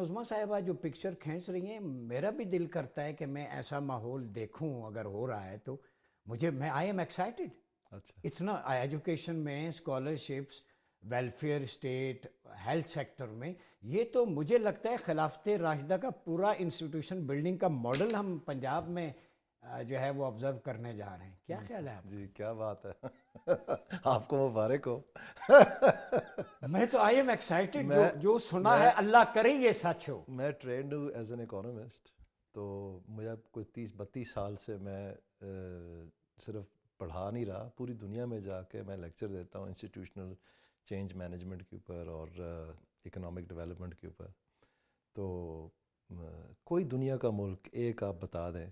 نظمہ صاحبہ جو پکچر کھینچ رہی ہیں، میرا بھی دل کرتا ہے کہ میں ایسا ماحول دیکھوں اگر ہو رہا ہے تو میں آئی ایم ایکسائٹیڈ. اچھا اتنا ایجوکیشن میں scholarships, welfare state, health sector میں، یہ تو مجھے لگتا ہے خلافت راشدہ کا پورا انسٹیٹیوشن بلڈنگ کا ماڈل ہم پنجاب میں جو ہے وہ آبزرو کرنے جا رہے ہیں. کیا خیال ہے آپ کا؟ جی کیا بات ہے آپ کو مبارک ہو. میں تو آئی ایم ایکسائٹیڈ، میں جو سنا ہے اللہ کرے یہ سچ ہو. میں ٹرینڈ ہوں ایز این اکانومسٹ، تو مجھے کوئی 30-32 سال سے میں صرف پڑھا نہیں رہا، پوری دنیا میں جا کے میں لیکچر دیتا ہوں انسٹیٹیوشنل چینج مینجمنٹ کے اوپر اور اکنامک ڈیولپمنٹ کے اوپر. تو کوئی دنیا کا ملک ایک آپ بتا دیں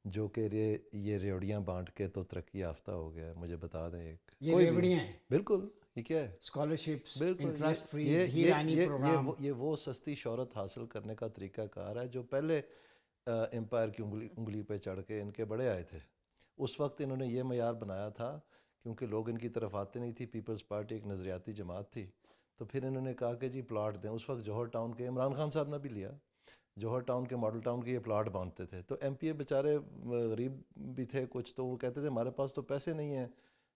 جو کہ یہ ریوڑیاں بانٹ کے تو ترقی یافتہ ہو گیا ہے، مجھے بتا دیں ایک. یہ کوئی ریوڑیاں ہیں، بالکل یہ کیا ہے، اسکالرشپس، بالکل انٹرسٹ فری، یہ دھیرانی یہ پروگرام. یہ وہ سستی شہرت حاصل کرنے کا طریقہ کار ہے جو پہلے امپائر کی انگلی پہ چڑھ کے ان کے بڑے آئے تھے. اس وقت انہوں نے یہ معیار بنایا تھا کیونکہ لوگ ان کی طرف آتے نہیں تھی. پیپلز پارٹی ایک نظریاتی جماعت تھی، تو پھر انہوں نے کہا کہ جی پلاٹ دیں. اس وقت جوہر ٹاؤن کے عمران خان صاحب نے بھی لیا، جوہر ٹاؤن کے ماڈل ٹاؤن کے یہ پلاٹ باندھتے تھے. تو ایم پی اے بیچارے غریب بھی تھے کچھ، تو وہ کہتے تھے ہمارے پاس تو پیسے نہیں ہیں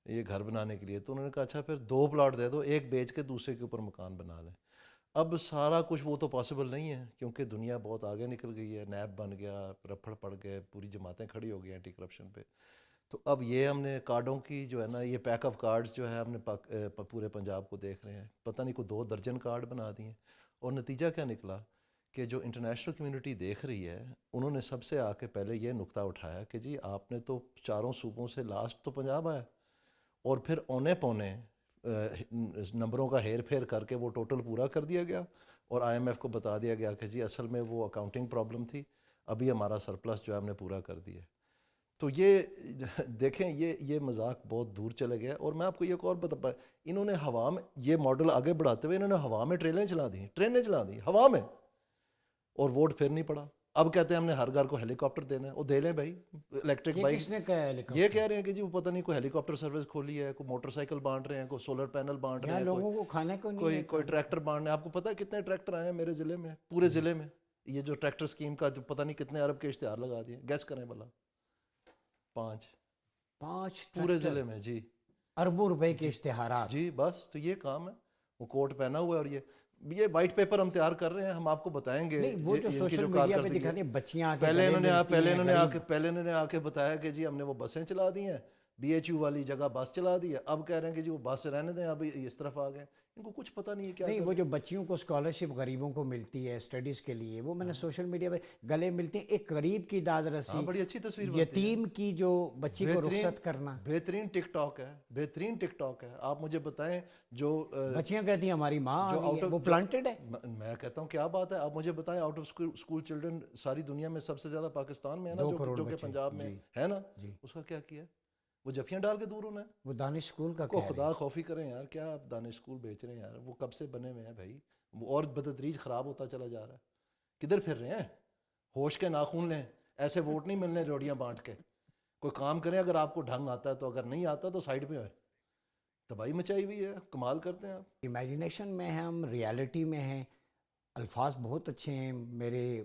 یہ گھر بنانے کے لیے. تو انہوں نے کہا اچھا پھر 2 پلاٹ دے دو، ایک بیچ کے دوسرے کے اوپر مکان بنا لیں. اب سارا کچھ وہ تو پاسبل نہیں ہے کیونکہ دنیا بہت آگے نکل گئی ہے، نیب بن گیا، رپھڑ پڑ گئے، پوری جماعتیں کھڑی ہو گئی اینٹی کرپشن پہ. تو اب یہ ہم نے کارڈوں کی جو ہے نا، یہ پیک آف کارڈز جو ہے ہم نے پورے پنجاب کو دیکھ رہے ہیں، پتہ نہیں کوئی 2 درجن کارڈ بنا دیے. اور نتیجہ کیا نکلا کہ جو انٹرنیشنل کمیونٹی دیکھ رہی ہے انہوں نے سب سے آ کے پہلے یہ نقطہ اٹھایا کہ جی آپ نے تو 4 صوبوں سے لاسٹ تو پنجاب آیا، اور پھر اونے پونے نمبروں کا ہیر پھیر کر کے وہ ٹوٹل پورا کر دیا گیا، اور آئی ایم ایف کو بتا دیا گیا کہ جی اصل میں وہ اکاؤنٹنگ پرابلم تھی، ابھی ہمارا سرپلس جو ہے ہم نے پورا کر دیا. تو یہ دیکھیں یہ مذاق بہت دور چلے گیا. اور میں آپ کو یہ ایک اور بتا، انہوں نے ہوا میں یہ ماڈل آگے بڑھاتے ہوئے انہوں نے ہوا میں ٹرینیں چلا دی ہوا میں، اور ووٹ پھر نہیں پڑا. اب کہتے ہیں ہم نے ہر گھر کو ہیلی کاپٹر دینا ہے. وہ دے لیں بھائی، الیکٹرک یہ بائک. کس نے کہا ہے ہیلی یہ کاپٹر؟ کہہ رہے ہیں کہ جی وہ پتہ نہیں کوئی ہیلی کاپٹر سروس کھولی ہے، کوئی موٹر سائیکل بانٹ رہے ہیں، کوئی سولر پینل بانٹ رہے یہاں ہیں، لوگوں کو کھانے کو نہیں ہے. کوئی ٹریکٹر بانٹنے. آپ کو پتہ ہے کتنے ٹریکٹر آئے ہیں میرے ضلع میں، پورے ضلع میں؟ یہ جو ٹریکٹر اسکیم کا جو پتہ نہیں کتنے ارب کے اشتہار لگا دیے، گیس کریں بھلا. 5 پورے ضلع میں. جی اربوں روپے کے اشتہارات. جی بس تو یہ کام ہے. وہ کوٹ پہنا ہوا ہے، اور یہ وائٹ پیپر ہم تیار کر رہے ہیں، ہم آپ کو بتائیں گے. نہیں، وہ جو سوشل میڈیا پہ دکھاتے ہیں بچیاں پہلے انہوں نے آ کے بتایا کہ جی ہم نے وہ بسیں چلا دی ہیں، بی ایچ یو والی جگہ بس چلا دی ہے. اب کہہ رہے ہیں کہ جی وہ بس رہنے دیں، اب اس طرف آ گئے. ان کو کچھ پتہ نہیں ہے کیا. نہیں، وہ جو بچیوں کو اسکالرشپ غریبوں کو ملتی ہے اسٹڈیز کے لیے، وہ میں نے سوشل میڈیا پہ گلے ملتے ہیں. ایک غریب کی داد رسی، بڑی اچھی تصویر بنتی ہے. یتیم کی جو بچی کو رخصت کرنا، بہترین ٹک ٹاک ہے، بہترین ٹک ٹاک ہے. آپ مجھے بتائیں جو بچیاں کہتی ہیں ہماری ماں آ گئی ہے، وہ پلانٹڈ ہے. میں کہتا ہوں کیا بات ہے. آپ مجھے بتائیں آؤٹ آف اسکول چلڈرن ساری دنیا میں سب سے زیادہ پاکستان میں ہے نا، 2 کروڑ جو کہ بچے. پنجاب میں جی ہے نا. جی. اس کا کیا کیا؟ وہ جفیاں ڈال کے دور ہونا ہے. وہ دانش اسکول کا کو کہہ رہے خدا ہیں. خوفی کریں یار، کیا آپ دانش اسکول بیچ رہے ہیں یار؟ وہ کب سے بنے ہوئے ہیں بھائی، اور بتدریج خراب ہوتا چلا جا رہا ہے. کدھر پھر رہے ہیں؟ ہوش کے ناخون لیں. ایسے ووٹ نہیں ملنے روڑیاں بانٹ کے. کوئی کام کریں اگر آپ کو ڈھنگ آتا ہے تو، اگر نہیں آتا تو سائڈ پہ ہوئے. تباہی مچائی ہوئی ہے، کمال کرتے ہیں آپ. امیجنیشن میں ہیں ہم، ریالٹی میں ہیں. الفاظ بہت اچھے ہیں، میرے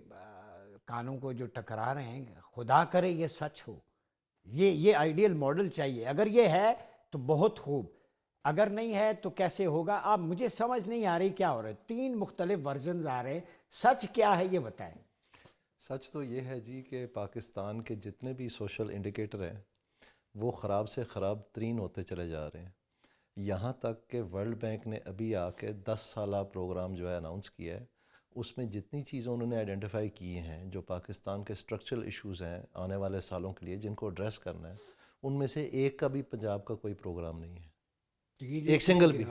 کانوں کو جو ٹکرا رہے ہیں. خدا کرے یہ سچ ہو. یہ آئیڈیل ماڈل چاہیے. اگر یہ ہے تو بہت خوب، اگر نہیں ہے تو کیسے ہوگا؟ آپ مجھے سمجھ نہیں آ رہی کیا ہو رہا ہے. 3 مختلف ورژنز آ رہے ہیں. سچ کیا ہے یہ بتائیں. سچ تو یہ ہے جی کہ پاکستان کے جتنے بھی سوشل انڈیکیٹر ہیں وہ خراب سے خراب ترین ہوتے چلے جا رہے ہیں. یہاں تک کہ ورلڈ بینک نے ابھی آ کے 10 سالہ پروگرام جو ہے اناؤنس کیا ہے، اس میں جتنی چیزیں انہوں نے آئیڈینٹیفائی کی ہیں جو پاکستان کے اسٹرکچرل ایشوز ہیں آنے والے سالوں کے لیے جن کو ایڈریس کرنا ہے، ان میں سے ایک کا بھی پنجاب کا کوئی پروگرام نہیں ہے. ایک سنگل بھی.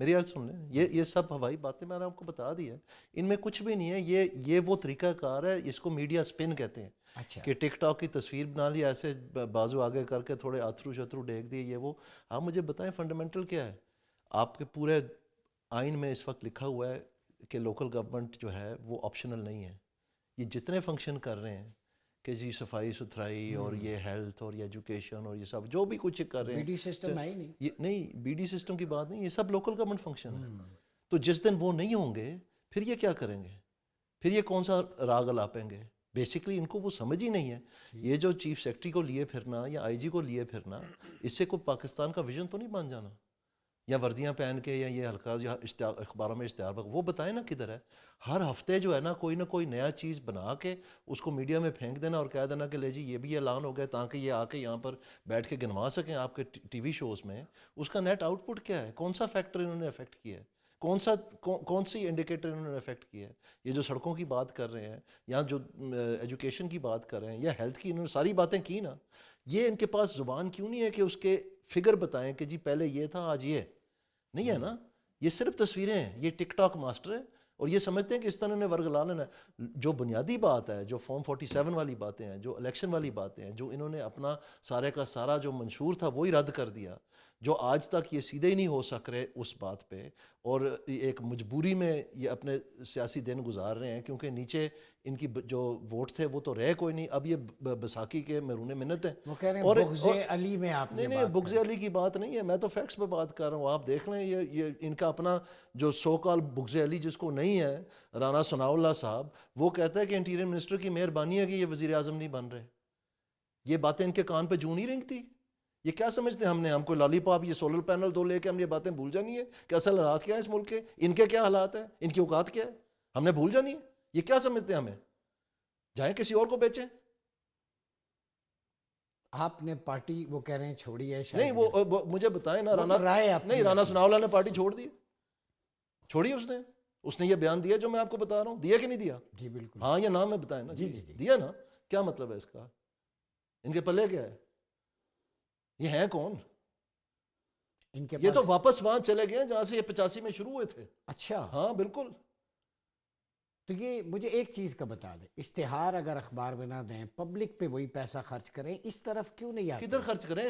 میری عرض سن لیں، یہ سب ہوائی باتیں میں نے آپ کو بتا دی ہے. ان میں کچھ بھی نہیں ہے. یہ وہ طریقہ کار ہے، اس کو میڈیا سپن کہتے ہیں. کہ ٹک ٹاک کی تصویر بنا لی ایسے بازو آگے کر کے تھوڑے اتھرو شترو ڈیکھ دیے یہ وہ. آپ مجھے بتائیں فنڈامنٹل کیا ہے؟ آپ کے پورے آئین میں اس وقت لکھا ہوا ہے کہ لوکل گورنمنٹ جو ہے وہ آپشنل نہیں ہے. یہ جتنے فنکشن کر رہے ہیں کہ جی صفائی ستھرائی اور یہ ہیلتھ اور یہ ایجوکیشن اور یہ سب جو بھی کچھ کر رہے ہیں، بی ڈی سسٹم ہے ہی نہیں. یہ نہیں، بی ڈی سسٹم کی بات نہیں، یہ سب لوکل گورنمنٹ فنکشن ہے. تو جس دن وہ نہیں ہوں گے پھر یہ کیا کریں گے؟ پھر یہ کون سا راگ الاپیں گے؟ بیسکلی ان کو وہ سمجھ ہی نہیں ہے. یہ جو چیف سیکرٹری کو لیے پھرنا یا آئی جی کو لیے پھرنا، اس سے کوئی پاکستان کا ویژن تو نہیں بن جانا؟ یا وردیاں پہن کے یا یہ ہلکا یا اخباروں میں اشتہار وہ بتائیں نا کدھر ہے. ہر ہفتے جو ہے نا کوئی نیا چیز بنا کے اس کو میڈیا میں پھینک دینا اور کہہ دینا کہ لے جی یہ بھی اعلان ہو گیا، تاکہ یہ آ کے یہاں پر بیٹھ کے گنوا سکیں آپ کے ٹی وی شوز میں. اس کا نیٹ آؤٹ پٹ کیا ہے؟ کون سا فیکٹر انہوں نے افیکٹ کیا ہے؟ کون سی انڈیکیٹر انہوں نے افیکٹ کیا ہے؟ یہ جو سڑکوں کی بات کر رہے ہیں یا جو ایجوکیشن کی بات کر رہے ہیں یا ہیلتھ کی، انہوں نے ساری باتیں کی نا. یہ ان کے پاس زبان کیوں نہیں ہے کہ اس کے فگر بتائیں کہ جی پہلے یہ تھا آج یہ نہیں ہے نا. یہ صرف تصویریں ہیں. یہ ٹک ٹاک ماسٹر ہے اور یہ سمجھتے ہیں کہ اس طرح نے ورگلا لینا ہے. جو بنیادی بات ہے، جو فارم 47 والی باتیں ہیں، جو الیکشن والی باتیں ہیں، جو انہوں نے اپنا سارے کا سارا جو منشور تھا وہی رد کر دیا، جو آج تک یہ سیدھے ہی نہیں ہو سک رہے اس بات پہ، اور ایک مجبوری میں یہ اپنے سیاسی دن گزار رہے ہیں کیونکہ نیچے ان کی جو ووٹ تھے وہ تو رہے کوئی نہیں. اب یہ بیساکھی کے مرہون منت ہیں. وہ کہہ رہے ہیں اور بغض علی میں آپ نے نہیں بغض علی کی بات نہیں ہے، میں تو فیکٹس پہ بات کر رہا ہوں. آپ دیکھ لیں یہ ان کا اپنا جو سو کال بغض علی جس کو نہیں ہے، رانا ثناء اللہ صاحب، وہ کہتا ہے کہ انٹیریئر منسٹر کی مہربانی ہے کہ یہ وزیر اعظم نہیں بن رہے. یہ باتیں ان کے کان پہ جوں نہیں رینگتی. یہ کیا سمجھتے ہیں ہم کو لالی پاپ یہ سولر پینل دو لے کے ہم یہ باتیں بھول جانی ہے کہ اصل حالات کیا ہے اس ملک کے، ان کے کیا حالات ہیں، ان کی اوقات کیا ہے، ہم نے بھول جانی ہے؟ یہ کیا سمجھتے ہیں ہمیں؟ جائیں کسی اور کو بیچیں. آپ نے پارٹی وہ کہہ رہے ہیں چھوڑی ہے شاید. نہیں وہ مجھے بتائیں نا. رانا ثناء اللہ نے پارٹی چھوڑ دی؟ چھوڑی اس نے یہ بیان دیا جو میں آپ کو بتا رہا ہوں؟ دیا کہ نہیں دیا؟ جی بالکل. ہاں یا نام میں بتائیں نا. جی دیا نا. کیا مطلب ہے اس کا؟ ان کے پلے کیا ہے؟ یہ ہیں کون؟ ان کے یہ تو واپس وہاں چلے گئے جہاں سے یہ 85 میں شروع ہوئے تھے. اچھا ہاں بالکل. تو یہ مجھے ایک چیز کا بتا دیں، اشتہار اگر اخبار میں نہ دیں، پبلک پہ وہی پیسہ خرچ کریں، اس طرف کیوں نہیں آتے؟ کدھر خرچ کریں؟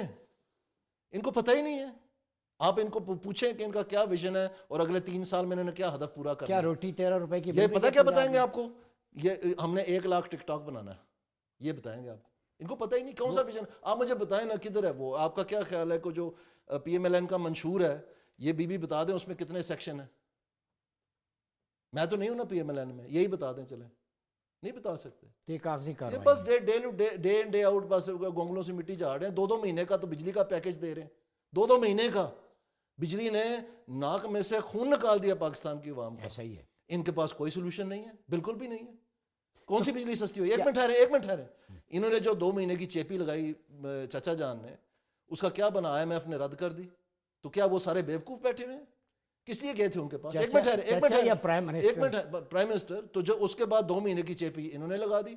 ان کو پتہ ہی نہیں ہے. آپ ان کو پوچھیں کہ ان کا کیا ویژن ہے اور اگلے 3 سال میں انہوں نے کیا ہدف پورا کرنا ہے. کیا روٹی 13 روپے کی یہ پتہ کیا بتائیں گے آپ کو؟ یہ ہم نے 1 لاکھ ٹک ٹاک بنانا ہے، یہ بتائیں گے آپ کو. ان کو پتہ ہی نہیں کون سا ویژن. آپ مجھے بتائیں نا کدھر ہے وہ. آپ کا کیا خیال ہے کہ جو پی ایم ایل این کا منشور ہے، یہ بی بتا دیں اس میں کتنے سیکشن ہیں؟ میں تو نہیں ہوں نا پی ایم ایل این میں، یہی بتا دیں. چلیں نہیں بتا سکتے. یہ کاغذی یہ کارروائی bus day in day out بس گونگلوں سے مٹی جھاڑ رہے ہیں. 2 مہینے کا تو بجلی کا پیکج دے رہے ہیں. 2 مہینے کا. بجلی نے ناک میں سے خون نکال دیا پاکستان کی عوام کا. ایسا ہی ہے. ان کے پاس کوئی سولوشن نہیں ہے، بالکل بھی نہیں ہے. کون سی بجلی سستی ہوئی؟ ایک منٹ ٹھہرے. انہوں نے جو 2 مہینے کی چیپی لگائی چچا جان نے، اس کا کیا بنا؟ IMF نے رد کر دی. تو کیا وہ سارے بیوقوف بیٹھے ہوئے ہیں؟ کس لیے گئے تھے ان کے پاس؟ ایک منٹ پرائم منسٹر. تو جو اس کے بعد 2 مہینے کی چیپی انہوں نے لگا دی.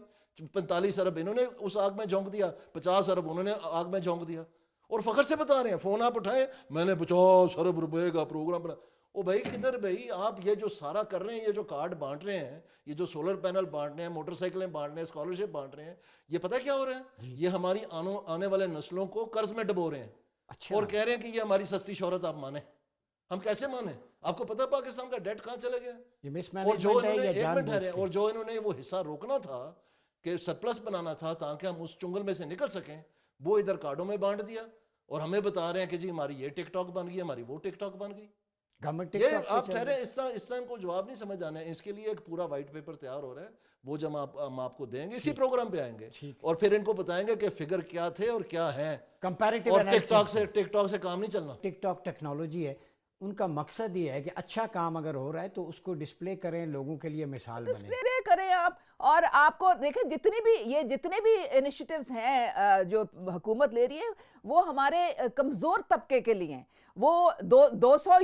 45 ارب انہوں نے اس آگ میں جھونک دیا، 50 ارب انہوں نے آگ میں جھونک دیا. اور فخر سے بتا رہے ہیں، فون آپ اٹھائیں، میں نے 50 ارب روپے کا پروگرام بنا. او بھائی کدھر بھائی آپ یہ جو سارا کر رہے ہیں، یہ جو کارڈ بانٹ رہے ہیں، یہ جو سولر پینل بانٹ رہے ہیں، موٹر سائیکلیں بانٹ رہے ہیں، اسکالرشپ بانٹ رہے ہیں، یہ پتہ کیا ہو رہا ہے؟ یہ ہماری آنے والے نسلوں کو قرض میں ڈبو رہے ہیں. اور کہہ رہے ہیں کہ یہ ہماری سستی شہرت آپ مانیں. ہم کیسے مانیں؟ آپ کو پتہ ہے پاکستان کا ڈیٹ کہاں چلے گیا؟ اور جو انہوں نے وہ حصہ روکنا تھا کہ سرپلس بنانا تھا تاکہ ہم اس چنگل میں سے نکل سکیں، وہ ادھر کارڈوں میں بانٹ دیا. اور ہمیں بتا رہے ہیں کہ جی ہماری یہ ٹک ٹاک بن گئی، ہماری وہ ٹک ٹاک بن گئی. یہ آپ ٹھہرے، اس طرح ان کو جواب نہیں سمجھ آنا ہے. اس کے لیے ایک پورا وائٹ پیپر تیار ہو رہا ہے، وہ جب ہم آپ کو دیں گے، اسی پروگرام پہ آئیں گے اور پھر ان کو بتائیں گے کہ فگر کیا تھے اور کیا ہیں. کمپیریٹیو اور ٹک ٹاک سے کام نہیں چلنا. ٹک ٹاک ٹیکنالوجی ہے. ان کا مقصد یہ ہے کہ اچھا کام اگر ہو رہا ہے تو اس کو ڈسپلے کریں، لوگوں کے لیے مثال بنے. ڈسپلے کریں آپ. اور آپ کو دیکھیں جتنے بھی انیشیٹیوز ہیں جو حکومت لے رہی ہے، وہ ہمارے کمزور طبقے کے لیے ہیں. وہ 200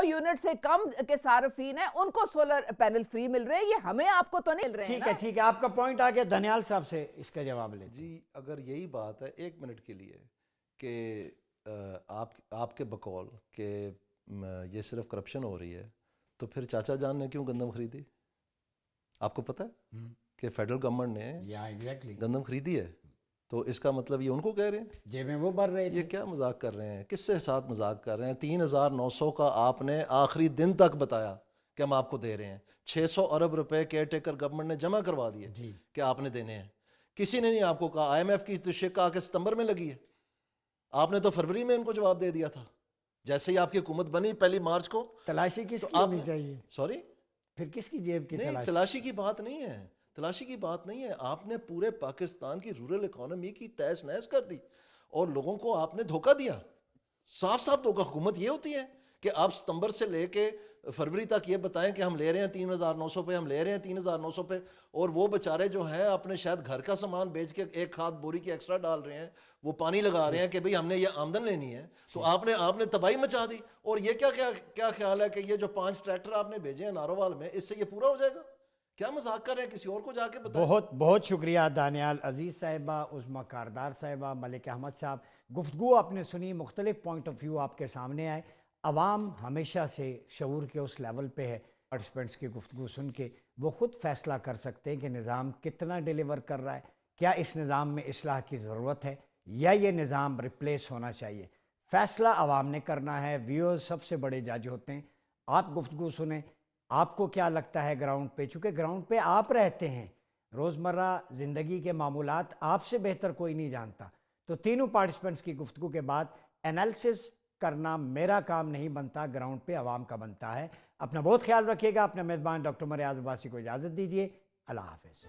یونٹ سے کم کے صارفین ہیں، ان کو سولر پینل فری مل رہے ہیں. یہ ہمیں آپ کو تو نہیں مل رہے ہیں. ٹھیک ہے آپ کا پوائنٹ آ گیا. دھنیال صاحب سے اس کا جواب لیں. جی اگر یہی بات ہے 1 منٹ کے لیے کہ آپ کے بقول کہ یہ صرف کرپشن ہو رہی ہے، تو پھر چاچا جان نے کیوں گندم خریدی؟ آپ کو پتہ ہے کہ فیڈرل گورنمنٹ نے گندم خریدی ہے؟ تو اس کا مطلب یہ ان کو کہہ رہے ہیں جیب میں وہ بھر رہے تھے. یہ کیا مذاق کر رہے ہیں؟ کس سے ساتھ مذاق کر رہے ہیں؟ 3900 کا آپ نے آخری دن تک بتایا کہ ہم آپ کو دے رہے ہیں. 600 ارب روپے کیئر ٹیکر گورنمنٹ نے جمع کروا دیے کہ آپ نے دینے ہیں. کسی نے نہیں آپ کو کہا. IMF کی تو شک آ کے ستمبر میں لگی ہے، آپ نے تو فروری میں ان کو جواب دے دیا تھا. جیسے ہی آپ کی حکومت بنی 1 مارچ کو. تلاشی کس کی ہونی چاہیے؟ سوری پھر کس کی جیب کی نہیں، تلاش؟ تلاشی کی بات نہیں ہے، تلاشی کی بات نہیں ہے. آپ نے پورے پاکستان کی رورل اکانومی کی تہس نہس کر دی اور لوگوں کو آپ نے دھوکہ دیا. صاف صاف دھوکہ. حکومت یہ ہوتی ہے کہ آپ ستمبر سے لے کے فروری تک یہ بتائیں کہ ہم لے رہے ہیں 3,900 پہ، ہم لے رہے ہیں 3,900 پہ، اور وہ بیچارے جو ہیں اپنے شاید گھر کا سامان بیچ کے ایک کھاد بوری کی ایکسٹرا ڈال رہے ہیں، وہ پانی لگا رہے ہیں کہ بھئی ہم نے یہ آمدن لینی ہے. تو آپ نے تباہی مچا دی. اور یہ کیا خیال ہے کہ یہ جو 5 ٹریکٹر آپ نے بھیجے ہیں نارووال میں، اس سے یہ پورا ہو جائے گا؟ کیا مذاق کر رہے ہیں؟ کسی اور کو جا کے بتائیں. بہت بہت شکریہ دانیال عزیز صاحبہ، عظمیٰ کاردار صاحبہ، ملک احمد صاحب. گفتگو آپ نے سنی، مختلف پوائنٹ آف ویو آپ کے سامنے آئے. عوام ہمیشہ سے شعور کے اس لیول پہ ہے، پارٹیسپینٹس کی گفتگو سن کے وہ خود فیصلہ کر سکتے ہیں کہ نظام کتنا ڈیلیور کر رہا ہے، کیا اس نظام میں اصلاح کی ضرورت ہے یا یہ نظام ریپلیس ہونا چاہیے. فیصلہ عوام نے کرنا ہے. ویورز سب سے بڑے جج ہوتے ہیں. آپ گفتگو سنیں، آپ کو کیا لگتا ہے گراؤنڈ پہ، چونکہ گراؤنڈ پہ آپ رہتے ہیں، روزمرہ زندگی کے معمولات آپ سے بہتر کوئی نہیں جانتا. تو تینوں پارٹیسپینٹس کی گفتگو کے بعد انالیسس کرنا میرا کام نہیں بنتا، گراؤنڈ پہ عوام کا بنتا ہے. اپنا بہت خیال رکھیے گا. اپنے میزبان ڈاکٹر عمر اعظم عباسی کو اجازت دیجیے. اللہ حافظ.